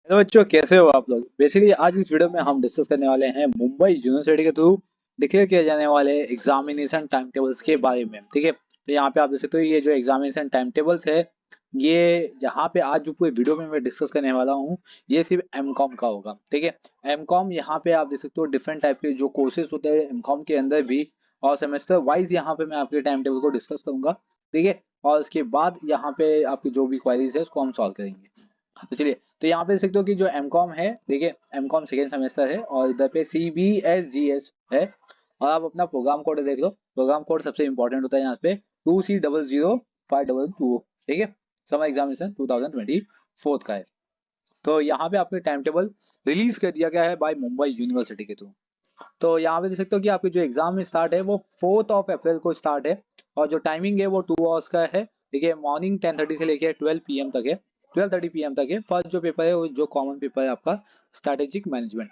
Hello बच्चों, कैसे हो आप लोग। बेसिकली आज इस वीडियो में हम डिस्कस करने वाले हैं मुंबई यूनिवर्सिटी के थ्रू डिक्लेयर किए जाने वाले एग्जामिनेशन टाइम टेबल्स के बारे में। ठीक है, तो यहाँ पे आप देख सकते हो ये जो एग्जामिनेशन टाइम टेबल्स है, ये यहाँ पे आज जो पूरे वीडियो में मैं डिस्कस करने वाला हूँ, ये सिर्फ एम कॉम का होगा। ठीक है, एम कॉम यहाँ पे आप देख सकते हो डिफरेंट टाइप के जो कोर्सेज होते हैं एम कॉम के अंदर भी, और सेमेस्टर वाइज यहाँ पे मैं आपके टाइम टेबल को डिस्कस करूंगा। ठीक है, और उसके बाद यहाँ पे आपकी जो भी क्वारीज है उसको हम सॉल्व करेंगे। तो चलिए, तो यहाँ पे देख सकते हो कि जो एम कॉम है, देखिए एम कॉम सेकेंड सेमेस्टर है और इधर पे C B S G S है। और आप अपना प्रोग्राम कोड देख लो, प्रोग्राम कोड सबसे इंपॉर्टेंट होता है यहाँ पे 2C000522। ठीक है, समर एग्जामिनेशन 2024 का है। तो यहाँ पे आपके टाइम टेबल रिलीज कर दिया गया है बाय मुंबई यूनिवर्सिटी के थ्रू। तो यहाँ पे देख सकते हो कि आपके जो एग्जाम स्टार्ट है वो 4 अप्रैल को स्टार्ट है, और जो टाइमिंग है वो 2 आवर्स का है। देखिए, मॉर्निंग 10:30 से लेके 12 PM तक है, 12:30 PM तक है। फर्स्ट जो पेपर है वो जो कॉमन पेपर है आपका स्ट्रैटेजिक मैनेजमेंट।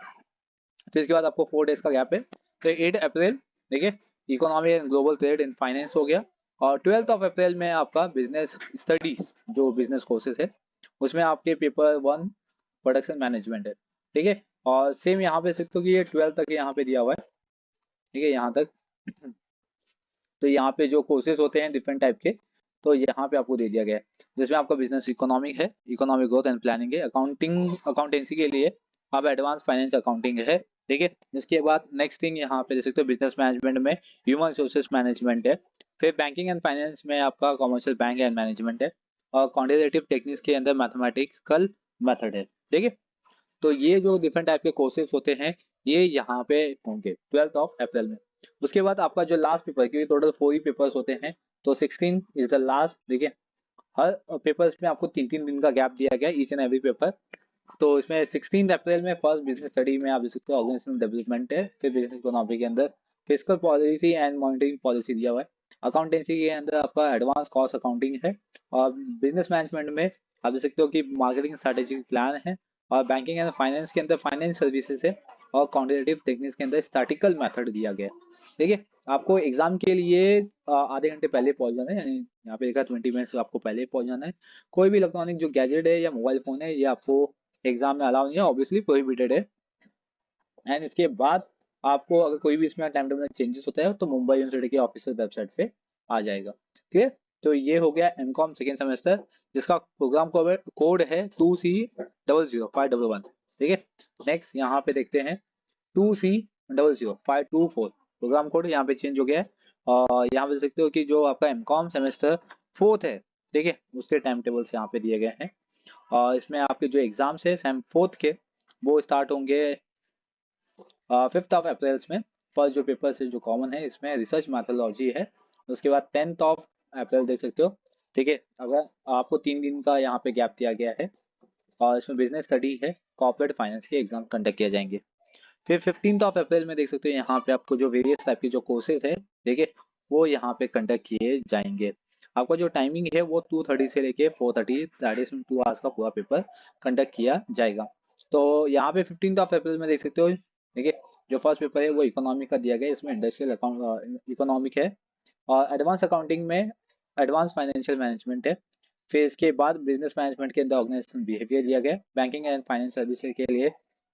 फिर इसके बाद आपको 4 डेज का गैप है, तो 8 अप्रैल देखिए economy and global trade in finance हो गया। और 12 अप्रैल में आपका बिजनेस स्टडीज जो बिजनेस कोर्सेज है उसमें आपके पेपर 1 प्रोडक्शन मैनेजमेंट है। ठीक है, और सेम यहाँ पे सकते हो कि ये 12 तक यहाँ पे दिया हुआ है। ठीक है, यहाँ तक। तो यहाँ पे जो कोर्सेज होते हैं डिफरेंट टाइप के, तो यहाँ पे आपको दे दिया गया है, जिसमें आपका बिजनेस इकोनॉमिक है, इकोनॉमिक ग्रोथ एंड प्लानिंग है, अकाउंटिंग अकाउंटेंसी के लिए आप एडवांस फाइनेंस अकाउंटिंग है। ठीक है, इसके बाद नेक्स्ट थिंग यहाँ पे देख सकते हो बिजनेस मैनेजमेंट में ह्यूमन रिसोर्सेज मैनेजमेंट है। फिर बैंकिंग एंड फाइनेंस में आपका कॉमर्शियल बैंक एंड मैनेजमेंट है। और क्वांटिटेटिव टेक्निक्स के अंदर मैथमेटिकल मेथड है। ठीक है, तो ये जो डिफरेंट टाइप के कोर्सेज होते हैं ये यहाँ पे होंगे 12 अप्रैल में। उसके बाद आपका जो लास्ट पेपर, क्योंकि टोटल 4 ही पेपर्स होते हैं, तो 16 इज द लास्ट। देखिए, हर पेपर्स में आपको 3 3 दिन का गैप दिया गया है ईच एंड एवरी पेपर। तो इसमें 16 अप्रैल में फर्स्ट बिजनेस स्टडी में आप देख सकते हो ऑर्गेनाइजेशनल डेवलपमेंट है। फिर बिजनेस इकोनॉमी के अंदर fiscal policy and monitoring policy दिया हुआ है। अकाउंटेंसी के अंदर आपका एडवांस कॉस्ट अकाउंटिंग है। और बिजनेस मैनेजमेंट में आप देख सकते हो कि मार्केटिंग स्ट्रेटेजिक प्लान है। और बैंकिंग एंड फाइनेंस के अंदर फाइनेंस सर्विसेज है। और क्वांटिटेटिव टेक्निक्स के अंदर स्टैटिकल मेथड दिया गया है। देखिए, आपको एग्जाम के लिए आधे घंटे पहले पहुंच जाना है, यानी यहाँ पे देखा 20 मिनट्स आपको पहले पहुंच जाना है। कोई भी इलेक्ट्रॉनिक जो गैजेट है या मोबाइल फोन है ये आपको एग्जाम में अलाउ नहीं है, ऑब्वियसली प्रोहिबिटेड है। एंड इसके बाद आपको अगर कोई भी इसमें टाइम टेबल में चेंजेस होता है तो मुंबई यूनिवर्सिटी की ऑफिशियल वेबसाइट पे आ जाएगा। ठीक है, तो ये हो गया एम कॉम सेकेंड सेमेस्टर, जिसका प्रोग्राम कोड है 2C000511। ठीक है, नेक्स्ट यहाँ पे देखते हैं 2C000524। प्रोग्राम कोड यहाँ पे चेंज हो गया है। और यहाँ पे देख सकते हो कि जो आपका एम कॉम सेमेस्टर फोर्थ है, ठीक है, उसके टाइम टेबल्स यहाँ पे दिए गए हैं। और इसमें आपके जो एग्जाम्स है सेम फोर्थ के, वो स्टार्ट होंगे 5 अप्रैल में। फर्स्ट जो पेपर है जो कॉमन है इसमें रिसर्च मैथोलॉजी है। उसके बाद 10 अप्रैल देख सकते हो। ठीक है, अगर आपको 3 दिन का यहाँ पे गैप दिया गया है। और इसमें बिजनेस स्टडी है, कॉर्पोरेट फाइनेंस के एग्जाम कंडक्ट किए जाएंगे। फिर 15 अप्रैल में देख सकते हो यहाँ पे आपको जो वेरियस टाइप के जो कोर्सेज है, देखिए, वो यहाँ पे कंडक्ट किए जाएंगे। आपका जो टाइमिंग है वो 2:30 से लेके 4:30, दैट इज 2 आवर्स का पूरा पेपर कंडक्ट किया जाएगा। तो यहाँ पे 15 अप्रैल में देख सकते हो, देखिए, जो फर्स्ट पेपर है वो इकोनॉमिक का दिया गया है, इसमें इंडस्ट्रियल अकाउंट इकोनॉमिक है। और एडवांस अकाउंटिंग में एडवांस फाइनेंशियल मैनेजमेंट है। फिर इसके बाद बिजनेस मैनेजमेंट के अंदर ऑर्गेनाइजेशन बिहेवियर दिया गया है। बैंकिंग एंड फाइनेंस सर्विसेज के लिए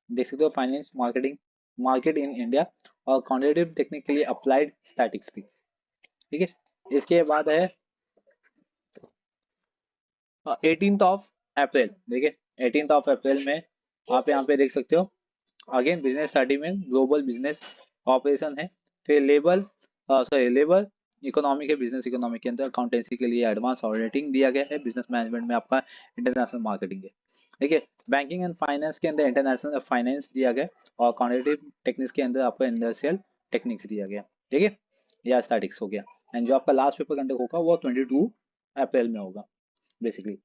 देख सकते हो finance marketing market in India. और क्वांटिटेटिव टेक्निक के लिए अप्लाइड स्टैटिस्टिक्स। ठीक है, इसके बाद है 18 अप्रैल। देखिए, 18 अप्रैल में आप यहाँ पे देख सकते हो अगेन बिजनेस स्टडी में ग्लोबल बिजनेस ऑपरेशन है। फिर लेबर इकोनॉमिक है, बिजनेस इकोनॉमिक के अंदर अकाउंटेंसी के लिए एडवांस ऑडिटिंग दिया गया है। बिजनेस मैनेजमेंट में आपका इंटरनेशनल मार्केटिंग है। देखिए, बैंकिंग एंड फाइनेंस के अंदर इंटरनेशनल फाइनेंस दिया गया। और क्वांटिटेटिव टेक्निक्स के अंदर आपका इंडस्ट्रियल टेक्निक्स दिया गया। ठीक है, या स्टैटिक्स हो गया। एंड जो आपका लास्ट पेपर कंडक्ट होगा वो 22 अप्रैल में होगा बेसिकली।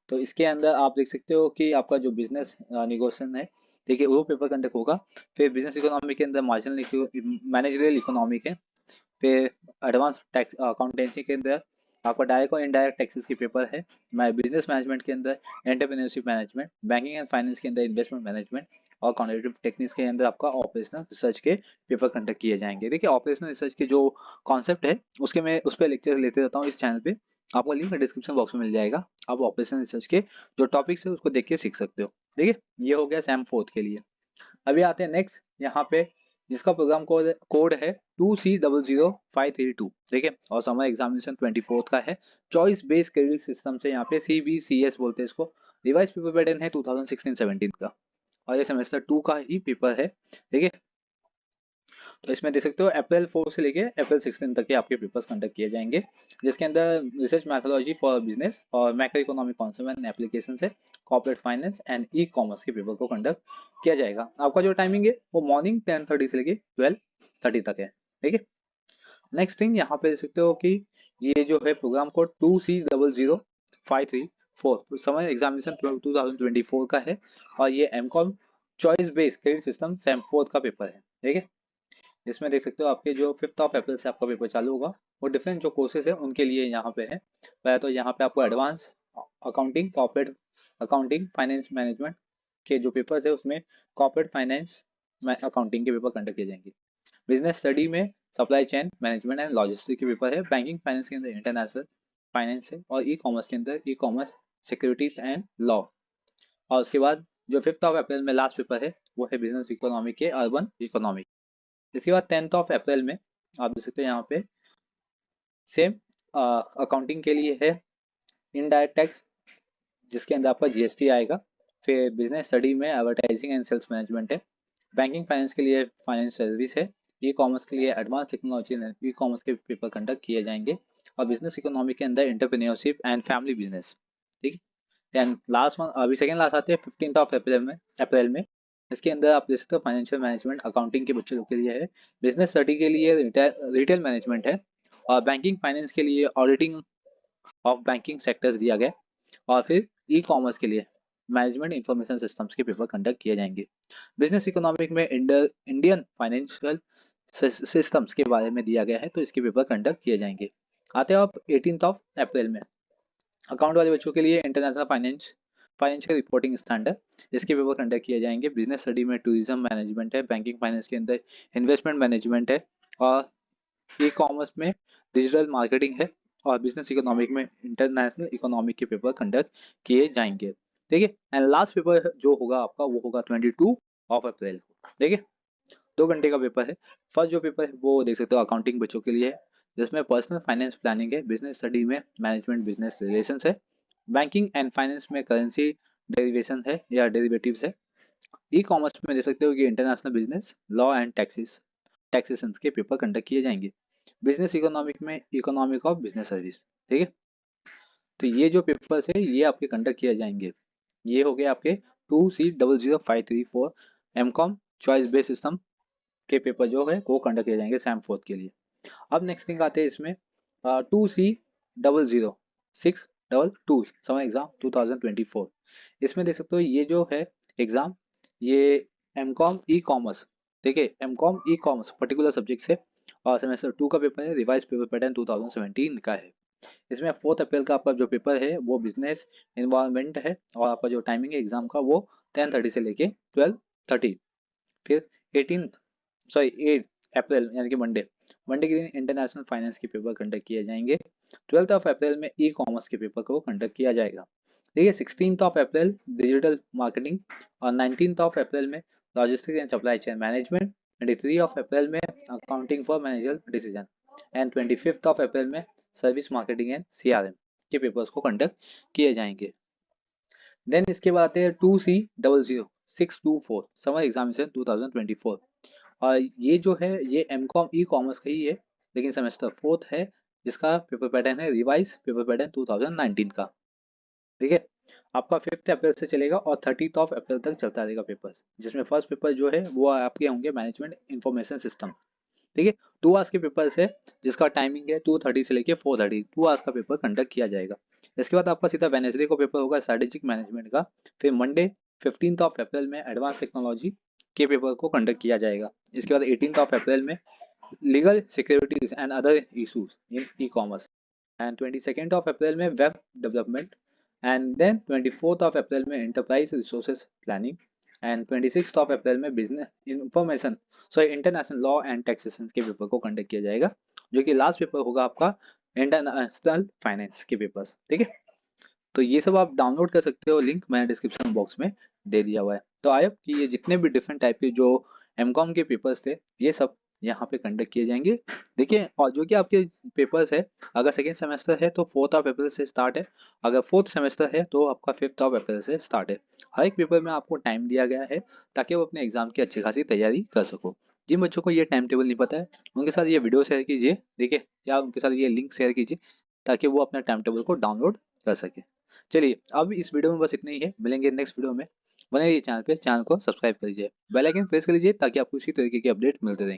तो इसके अंदर आप देख सकते हो कि आपका जो बिजनेस निगोशिएशन है, देखिए, वो पेपर कंडक्ट होगा। फिर बिजनेस इकोनॉमी के अंदर मार्जिनल मैनेजरियल इकोनॉमिक है। फिर एडवांस टैक्स अकाउंटेंसी के अंदर आपका डायरेक्ट और इनडायरेक्ट टैक्सेस के पेपर है। बिजनेस मैनेजमेंट के अंदर entrepreneurship management, banking and finance के अंदर इन्वेस्टमेंट मैनेजमेंट। और क्वांटिटेटिव टेक्निक्स के अंदर आपका ऑपरेशनल रिसर्च के पेपर कंडक्ट किए जाएंगे। देखिए, ऑपरेशनल रिसर्च के जो कॉन्सेप्ट है उसके मैं उस पर लेक्चर लेते रहता हूँ इस चैनल पे। आपको लिंक डिस्क्रिप्शन बॉक्स में मिल जाएगा, आप ऑपरेशन रिसर्च के जो टॉपिक्स है उसको देख के सीख सकते हो। ठीक है, ये हो गया सैम फोर्थ के लिए। अभी आते हैं नेक्स्ट यहाँ पे, जिसका प्रोग्राम कोड कोड है 2C00532। ठीक है, और समर एग्जामिनेशन 24 का है। चॉइस बेस्ड क्रेडिट सिस्टम से यहाँ पे CBCS बोलते हैं इसको। रिवाइज पेपर पैटर्न है 2016-17 का, और ये सेमेस्टर 2 का ही पेपर है। ठीक है, तो इसमें देख सकते हो अप्रैल 4 से लेके अप्रैल 16 तक के आपके पेपर्स कंडक्ट किए जाएंगे, जिसके अंदर रिसर्च मैथोलॉजी फॉर बिजनेस और macro economic concept and application है, corporate finance and e commerce के पेपर को कंडक्ट किया जाएगा। आपका जो टाइमिंग है वो मॉर्निंग 10:30 से लेके 12:30 तक है। ठीक है, नेक्स्ट थिंग यहाँ पे देख सकते हो कि ये जो है program code 2C00534 summer examination 2024 का है, और ये MCom choice based credit system sem fourth का पेपर है। ठीक है, इसमें देख सकते हो आपके जो 5 अप्रैल से आपका पेपर चालू होगा, वो डिफरेंट जो कोर्सेज है उनके लिए यहाँ पे है। पहले तो यहाँ पे आपको advance accounting, corporate accounting, finance management के जो पेपर्स है उसमें कॉर्पोरेट फाइनेंस अकाउंटिंग के पेपर कंडक्ट किए जाएंगे। बिजनेस स्टडी में supply chain management and logistic के पेपर है। बैंकिंग फाइनेंस के अंदर इंटरनेशनल फाइनेंस है, और ई कॉमर्स के अंदर e commerce, securities and law. और उसके बाद जो 5 अप्रैल में लास्ट पेपर है वो है बिजनेस इकोनॉमी के अर्बन इकोनॉमी। इसके बाद 10 अप्रैल में आप देख सकते हैं यहाँ पे सेम अकाउंटिंग के लिए है इनडायरेक्ट टैक्स, जिसके अंदर आपका GST आएगा। फिर बिजनेस स्टडी में एडवर्टाइजिंग एंड सेल्स मैनेजमेंट है। बैंकिंग फाइनेंस के लिए फाइनेंस सर्विस है। ई कॉमर्स के लिए advance technology and e commerce के पेपर कंडक्ट किए जाएंगे। और बिजनेस इकोनॉमी के अंदर एंटरप्रेन्योरशिप एंड फैमिली बिजनेस। ठीक है, एंड लास्ट वन अभी सेकंड लास्ट आते हैं 15 अप्रैल में। इसके अंदर आप देख सकते हो फाइनेंशियल मैनेजमेंट अकाउंटिंग के बच्चों के लिए है। बिजनेस स्टडी के लिए रिटेल मैनेजमेंट है। और बैंकिंग फाइनेंस के लिए ऑडिटिंग ऑफ बैंकिंग सेक्टर्स दिया गया। और फिर ई कॉमर्स के लिए मैनेजमेंट इंफॉर्मेशन सिस्टम्स के पेपर कंडक्ट किए जाएंगे। बिजनेस इकोनॉमिक में इंडियन फाइनेंशियल सिस्टम्स के बारे में दिया गया है, तो इसके पेपर कंडक्ट किए जाएंगे। आते हैं आप 18 अप्रैल में। अकाउंट वाले बच्चों के लिए इंटरनेशनल फाइनेंशियल रिपोर्टिंग स्टैंडर्ड, इसके पेपर कंडक्ट किए जाएंगे। बिजनेस स्टडी में टूरिज्म मैनेजमेंट है। बैंकिंग फाइनेंस के अंदर इन्वेस्टमेंट मैनेजमेंट है। और ई कॉमर्स में डिजिटल मार्केटिंग है। और बिजनेस इकोनॉमिक में इंटरनेशनल इकोनॉमिक के पेपर कंडक्ट किए जाएंगे। ठीक है, एंड लास्ट पेपर जो होगा आपका वो होगा 22 अप्रैल को। ठीक है, 2 घंटे का पेपर है। फर्स्ट जो पेपर है वो देख सकते हो अकाउंटिंग बच्चों के लिए है, जिसमें पर्सनल फाइनेंस प्लानिंग है। बिजनेस स्टडी में मैनेजमेंट बिजनेस रिलेशंस है। बैंकिंग एंड फाइनेंस में करेंसी डेरिवेशन है या डेरिवेटिव्स है। ई कॉमर्स में देख सकते हो कि international business law and taxation के पेपर कंडक्ट किए जाएंगे। बिजनेस इकोनॉमिक में इकोनॉमिक ऑफ बिजनेस सर्विस। ठीक है, तो ये जो पेपर्स है ये आपके कंडक्ट किए जाएंगे। ये हो गए आपके 2C00534 MCom choice based system के पेपर जो है वो कंडक्ट किए जाएंगे सैम फोर्थ के लिए। अब नेक्स्ट थिंग आते हैं इसमें 2C00622 समर एग्जाम 2024। इसमें देख सकते हो ये जो है एग्जाम, ये एमकॉम ई कॉमर्स, ठीक है, MCom e commerce particular subject से, और सेमेस्टर 2 का पेपर है। रिवाइज पेपर पैटर्न 2017 का है। इसमें 4 अप्रैल का आपका जो पेपर है वो बिजनेस इन्वायरमेंट है, और आपका जो टाइमिंग है एग्जाम का वो 10:30 से लेके 12:30। फिर 8 अप्रैल यानी कि मंडे मंडे के दिन इंटरनेशनल फाइनेंस के पेपर कंडक्ट किए जाएंगे। 12 अप्रैल में ई कॉमर्स के पेपर को कंडक्ट किया जाएगा। ठीक है, 16 अप्रैल डिजिटल मार्केटिंग, और 19 अप्रैल में logistics and supply chain management. 23 अप्रैल में accounting for manager decision. And 25 अप्रैल में सर्विस मार्केटिंग एंड CRM के पेपर्स को कंडक्ट किए जाएंगे। देन इसके बाद आते हैं 2C00624 समर एग्जामिनेशन 2024। और ये जो है ये एमकॉम ई कॉमर्स का ही है, लेकिन सेमेस्टर 4 है, जिसका पेपर पैटर्न है रिवाइज पेपर पैटर्न 2019 का। ठीक है, आपका 5 अप्रैल से चलेगा और 30 अप्रैल तक चलता रहेगा पेपर, जिसमें फर्स्ट पेपर जो है वो आपके होंगे मैनेजमेंट इंफॉर्मेशन सिस्टम। ठीक है, 2 आवर्स के पेपर है, जिसका टाइमिंग है 2:30 से लेके 4:30, 2 आवर्स का पेपर कंडक्ट किया जाएगा। इसके बाद आपका सीधा वेनेसडे को पेपर होगा स्ट्रेटेजिक मैनेजमेंट का। फिर मंडे 15 अप्रैल में एडवांस टेक्नोलॉजी के पेपर को कंडक्ट किया जाएगा। इसके बाद 18 अप्रैल में legal securities and other issues in e commerce. And 22 अप्रैल में वेब डेवलपमेंट। एंड देन 24 अप्रैल में एंटरप्राइज रिसोर्सेज प्लानिंग। एंड 26 अप्रैल में business information international law and taxation के पेपर को कंडक्ट किया जाएगा, जो कि लास्ट पेपर होगा आपका इंटरनेशनल फाइनेंस के पेपर्स, ठीक है। तो ये सब आप डाउनलोड कर सकते हो, लिंक मैंने डिस्क्रिप्शन बॉक्स में दे दिया हुआ है। तो आई होप कि ये जितने भी डिफरेंट टाइप के जो एमकॉम के पेपर्स थे ये सब यहाँ पे कंडक्ट किए जाएंगे। देखिए, और जो कि आपके पेपर्स है, अगर सेकेंड सेमेस्टर है तो 4th ऑफ अप्रैल से स्टार्ट है, अगर फोर्थ सेमेस्टर है तो आपका 5th ऑफ अप्रैल से स्टार्ट है। हर एक पेपर में आपको टाइम दिया गया है ताकि वो अपने एग्जाम की अच्छी खासी तैयारी कर सको। जिन बच्चों को ये टाइम टेबल नहीं पता है उनके साथ ये वीडियो शेयर कीजिए, देखिए, या उनके साथ ये लिंक शेयर कीजिए ताकि वो अपने टाइम टेबल को डाउनलोड कर सके। चलिए, अब इस वीडियो में बस इतना ही है, मिलेंगे नेक्स्ट वीडियो में। बने रहिए चैनल पे, चैनल को सब्सक्राइब कर लीजिए, बेल आइकन प्रेस कर लीजिए ताकि आपको इसी तरीके की अपडेट मिलते रहें।